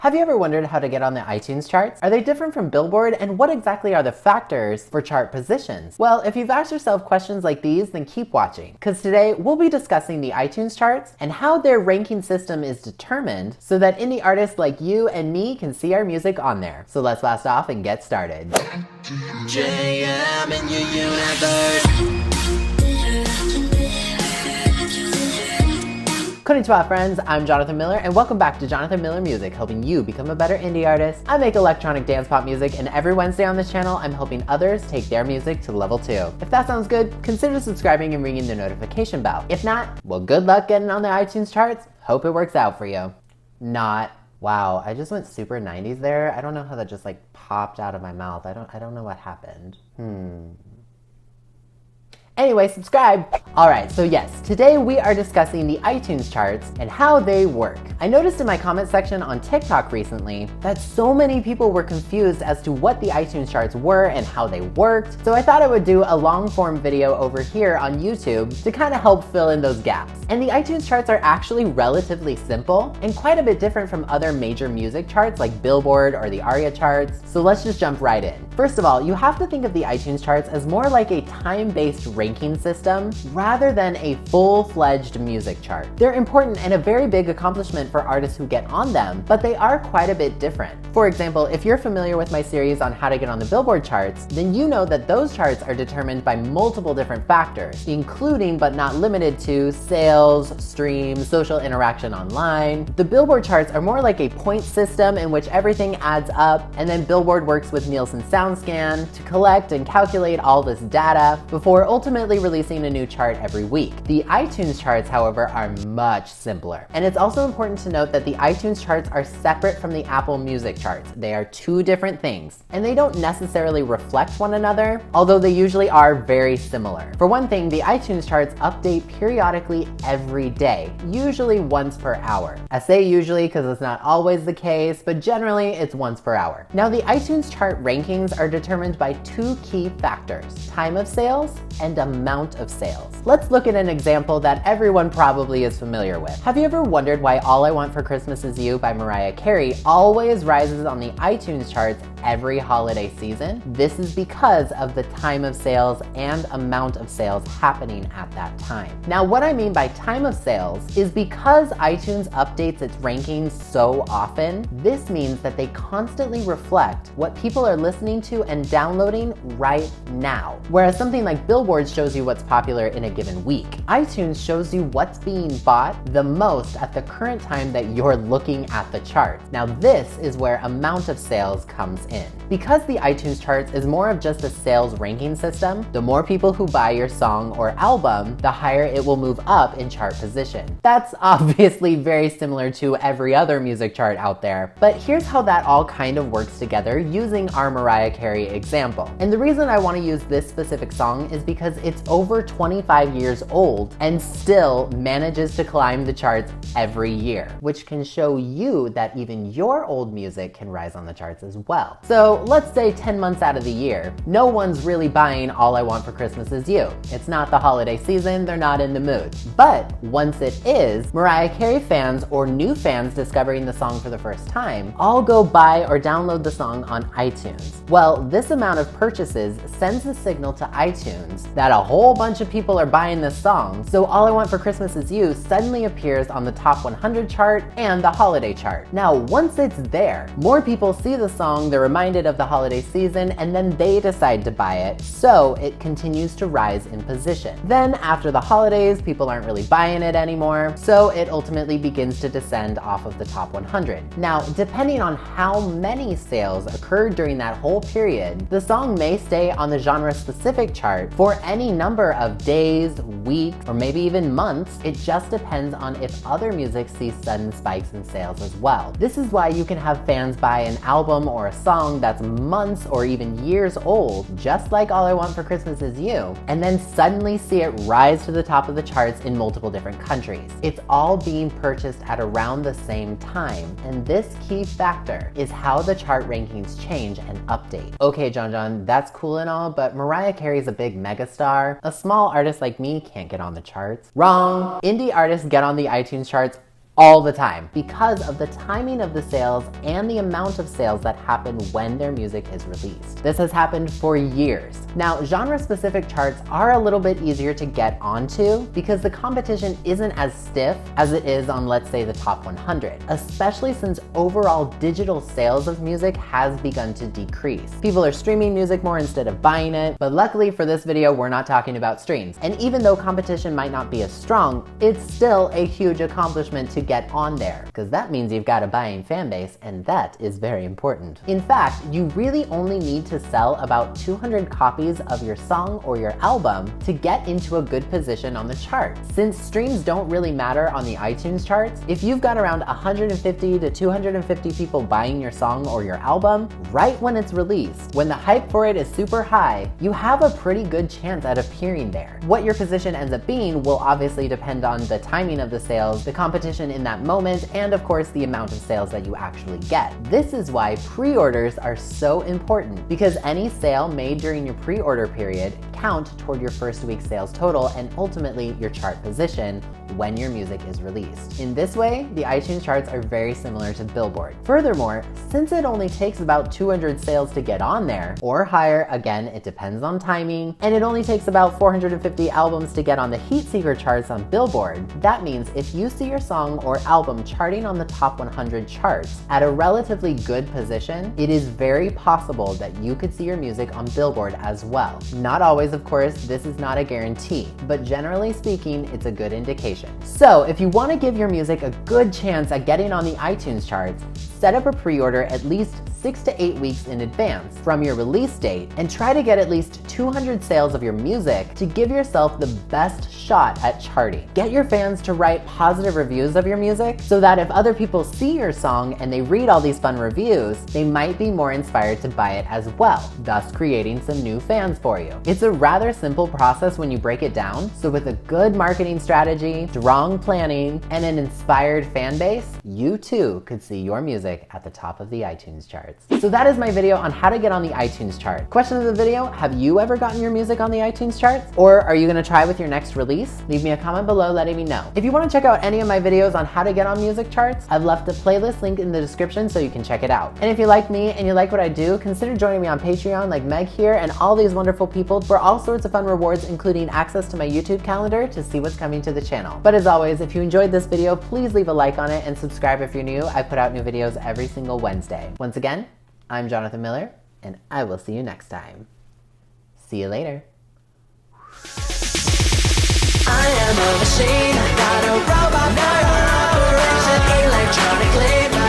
Have you ever wondered how to get on the iTunes charts? Are they different from Billboard, and what exactly are the factors for chart positions? Well, if you've asked yourself questions like these, then keep watching, because today we'll be discussing the iTunes charts and how their ranking system is determined so that indie artists like you and me can see our music on there. So let's blast off and get started. JM in your universe. Konnichiwa friends, I'm Jonathan Miller and welcome back to Jonathan Miller Music, helping you become a better indie artist. I make electronic dance pop music, and every Wednesday on this channel I'm helping others take their music to level 2. If that sounds good, consider subscribing and ringing the notification bell. If not, well, good luck getting on the iTunes charts. Hope it works out for you. Not. Wow, I just went super 90s there. I don't know how that just like popped out of my mouth. I don't know what happened. Anyway, subscribe. Alright, so yes, today we are discussing the iTunes charts and how they work. I noticed in my comment section on TikTok recently that so many people were confused as to what the iTunes charts were and how they worked, so I thought I would do a long form video over here on YouTube to kind of help fill in those gaps. And the iTunes charts are actually relatively simple and quite a bit different from other major music charts like Billboard or the ARIA charts, so let's just jump right in. First of all, you have to think of the iTunes charts as more like a time-based ranking system rather than a full-fledged music chart. They're important and a very big accomplishment for artists who get on them, but they are quite a bit different. For example, if you're familiar with my series on how to get on the Billboard charts, then you know that those charts are determined by multiple different factors, including but not limited to sales, streams, social interaction online. The Billboard charts are more like a point system in which everything adds up, and then Billboard works with Nielsen SoundScan to collect and calculate all this data before ultimately releasing a new chart every week. The iTunes charts, however, are much simpler. And it's also important to note that the iTunes charts are separate from the Apple Music charts. They are two different things, and they don't necessarily reflect one another, although they usually are very similar. For one thing, the iTunes charts update periodically every day, usually once per hour. I say usually because it's not always the case, but generally it's once per hour. Now, the iTunes chart rankings are determined by two key factors: time of sales and amount of sales. Let's look at an example that everyone probably is familiar with. Have you ever wondered why All I Want for Christmas Is You by Mariah Carey always rises on the iTunes charts every holiday season? This is because of the time of sales and amount of sales happening at that time. Now, what I mean by time of sales is because iTunes updates its rankings so often, this means that they constantly reflect what people are listening to and downloading right now. Whereas something like Billboard shows you what's popular in a given week, iTunes shows you what's being bought the most at the current time that you're looking at the chart. Now, this is where amount of sales comes in. Because the iTunes charts is more of just a sales ranking system, the more people who buy your song or album, the higher it will move up in chart position. That's obviously very similar to every other music chart out there, but here's how that all kind of works together using our Mariah Carey example. And the reason I want to use this specific song is because it's over 25 years old and still manages to climb the charts every year, which can show you that even your old music can rise on the charts as well. So let's say 10 months out of the year, no one's really buying All I Want for Christmas Is You. It's not the holiday season, they're not in the mood. But once it is, Mariah Carey fans or new fans discovering the song for the first time all go buy or download the song on iTunes. Well, this amount of purchases sends a signal to iTunes that a whole bunch of people are buying this song, so All I Want for Christmas Is You suddenly appears on the top 100 chart and the holiday chart. Now, once it's there, more people see the song, they're reminded of the holiday season, and then they decide to buy it, so it continues to rise in position. Then after the holidays, people aren't really buying it anymore, so it ultimately begins to descend off of the top 100. Now, depending on how many sales occurred during that whole period, the song may stay on the genre-specific chart for any number of days, weeks, or maybe even months. It just depends on if other music sees sudden spikes in sales as well. This is why you can have fans buy an album or a song that's months or even years old, just like All I Want for Christmas Is You, and then suddenly see it rise to the top of the charts in multiple different countries. It's all being purchased at around the same time, and this key factor is how the chart rankings change and update. Okay, John, that's cool and all, but Mariah Carey's a big megastar. A small artist like me can't get on the charts. Wrong! Indie artists get on the iTunes charts all the time because of the timing of the sales and the amount of sales that happen when their music is released. This has happened for years. Now, genre-specific charts are a little bit easier to get onto because the competition isn't as stiff as it is on, let's say, the top 100, especially since overall digital sales of music has begun to decrease. People are streaming music more instead of buying it, but luckily for this video, we're not talking about streams. And even though competition might not be as strong, it's still a huge accomplishment to get on there, because that means you've got a buying fan base, and that is very important. In fact, you really only need to sell about 200 copies of your song or your album to get into a good position on the chart. Since streams don't really matter on the iTunes charts, if you've got around 150 to 250 people buying your song or your album right when it's released, when the hype for it is super high, you have a pretty good chance at appearing there. What your position ends up being will obviously depend on the timing of the sales, the competition in that moment, and of course the amount of sales that you actually get. This is why pre-orders are so important, because any sale made during your pre-order period count toward your first week's sales total and ultimately your chart position when your music is released. In this way, the iTunes charts are very similar to Billboard. Furthermore, since it only takes about 200 sales to get on there, or higher, again, it depends on timing, and it only takes about 450 albums to get on the heat seeker charts on Billboard, that means if you see your song or album charting on the top 100 charts at a relatively good position, it is very possible that you could see your music on Billboard as well. Not always, of course, this is not a guarantee, but generally speaking, it's a good indication. So if you want to give your music a good chance at getting on the iTunes charts, set up a pre-order at least 6 to 8 weeks in advance from your release date and try to get at least 200 sales of your music to give yourself the best shot at charting. Get your fans to write positive reviews of your music so that if other people see your song and they read all these fun reviews, they might be more inspired to buy it as well, thus creating some new fans for you. It's a rather simple process when you break it down, so with a good marketing strategy, strong planning, and an inspired fan base, you too could see your music at the top of the iTunes charts. So that is my video on how to get on the iTunes chart. Question of the video, have you ever gotten your music on the iTunes charts? Or are you gonna try with your next release? Leave me a comment below letting me know. If you wanna check out any of my videos on how to get on music charts, I've left a playlist link in the description so you can check it out. And if you like me and you like what I do, consider joining me on Patreon like Meg here and all these wonderful people for all sorts of fun rewards, including access to my YouTube calendar to see what's coming to the channel. But as always, if you enjoyed this video, please leave a like on it and subscribe if you're new. I put out new videos every single Wednesday. Once again, I'm Jonathan Miller, and I will see you next time. See you later. I am a machine, not a robot, not an operation electronically.